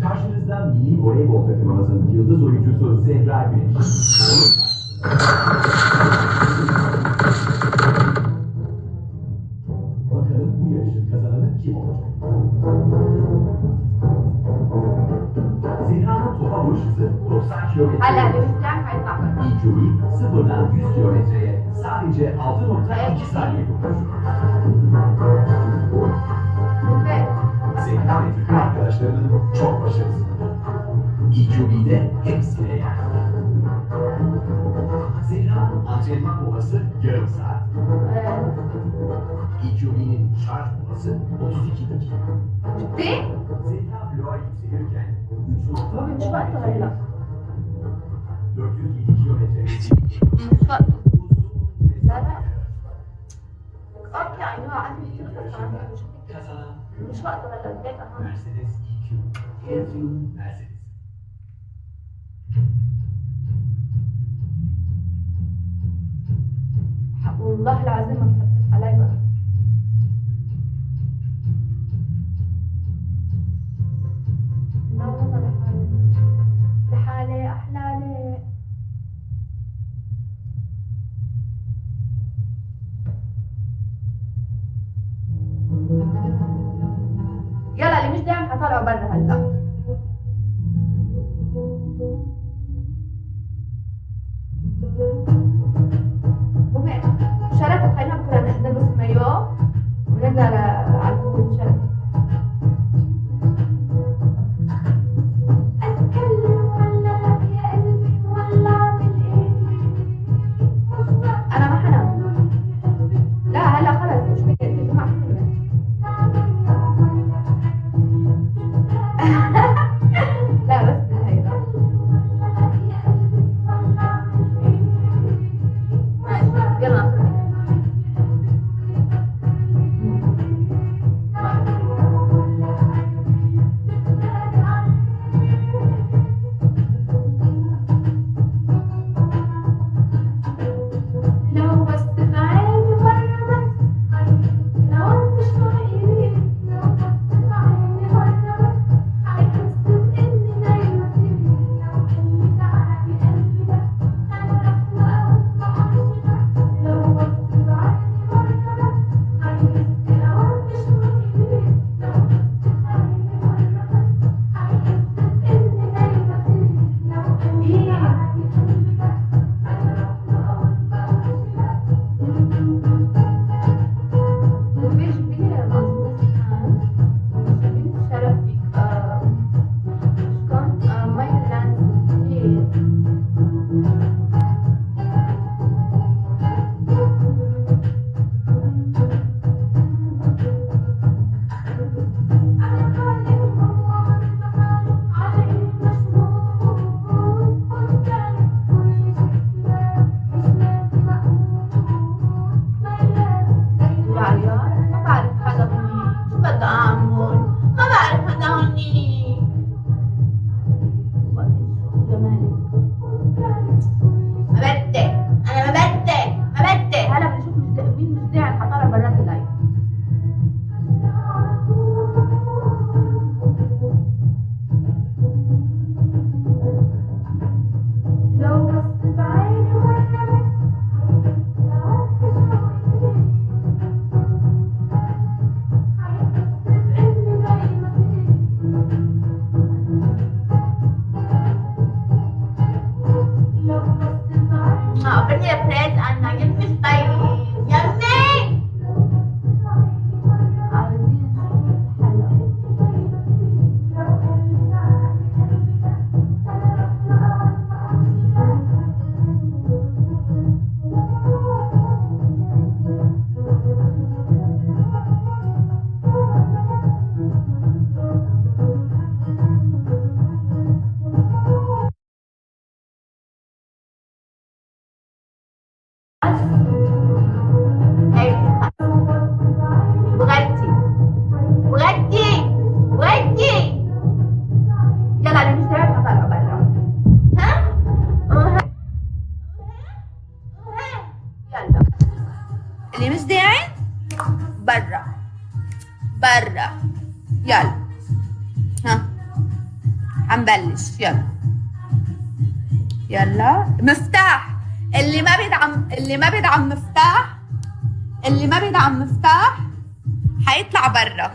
Karşınızda milli voleybol takımımızın yıldız oyuncusu Zehra Güneş. Bakalım bu yarışın kazananı kim olacak? Zehra'nın topa vuruş hızı 90 kilometre. هلا بمثلك هيطلع EQ'yi 0'dan 100 kilometreye sadece 6.2 saniye kurtarıyor. Zehra ve takım arkadaşlarının çok başarısı. EQB'de hepsine yer. Zehra'nın antrenman molası yarım saat. EQB'nin şarj molası 32 dakika. جدي؟ Zehra bloğa yükselirken 3.6 مش وقته هلا 407 kilometre مش وقته لا لا اوكي I know عندي كثير kazanan مش وقته هلا بديت اهم Mercedes EQ. EQ Mercedes. والله العظيم ما تحطيت علي بقى لا والله لحالي لحالي احلالي يلا اللي مش داعم حطلعوا برا هلا بومي شرفت خلينا بكره نلبس مايو ونرجع على البول شرفت اتكلم ولا يا قلبي ولا اعمل ايه انا ما حنام لا هلا خلص مش بدي انت ما لا بس هيدا ماشي يلا لو بس في عيني مرة بس لو مش طايقني لو بس في عيني مرة بس هيحس بإني نايمة فيه لو قلبي تعالي قلبي بس أنا راح وأقول لو بس في عيني مرة بس هيحس لو مش طايقني لو بس في عيني مرة بس هيحس بإني نايمة فيه لو قلبي تعالي قلبي بس أنا راح وأقول وفيش فيها مظبوط شبيه الشرف فيك شكون مايكل لانس كتير أنا حالي بموت بحاله علي مشغول قدامي كل شكله مش لازم أقول ما لازم يا عيال ما بعرف حدا هونيك شو بدي أعمل ما بعرف حدا هونيك جمالك ما بدي أنا ما بدي هلا بنشوف مين مش داعي الحضارة برات اللايف لو بس بعيني مرة بس لو مش طايقني هيحس بإني نايمة فيه لو بس بعيني أعطيني فريز أنا يمي طيب يمي عاوزين نشوف حلا لو قلبي تعالي قلبي بس أنا راح بغدي بغدي يلا اللي مش داعي حطلعوا برا ها نبلش. يلا مفتاح. اللي ما بيدعم مفتاح حيطلع برا.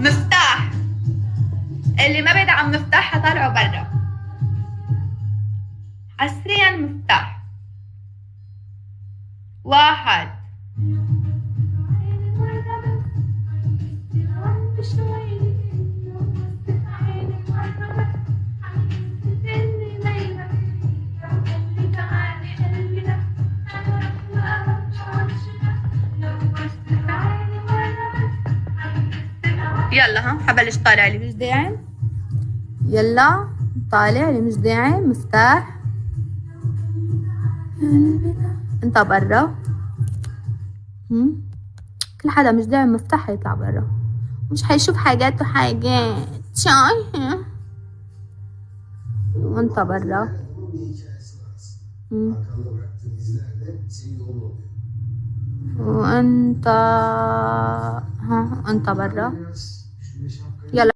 مفتاح. اللي ما بيدعم مفتاح حطلعه برا حصريا. مفتاح 1. يلا ها حبلش طالع اللي مش داعم. يلا طالع اللي مش داعم. مفتاح. انت برا. كل حدا مش داعم مفتاح يطلع برا، مش حيشوف حاجات شاي. وانت برا. وانت برا. يلا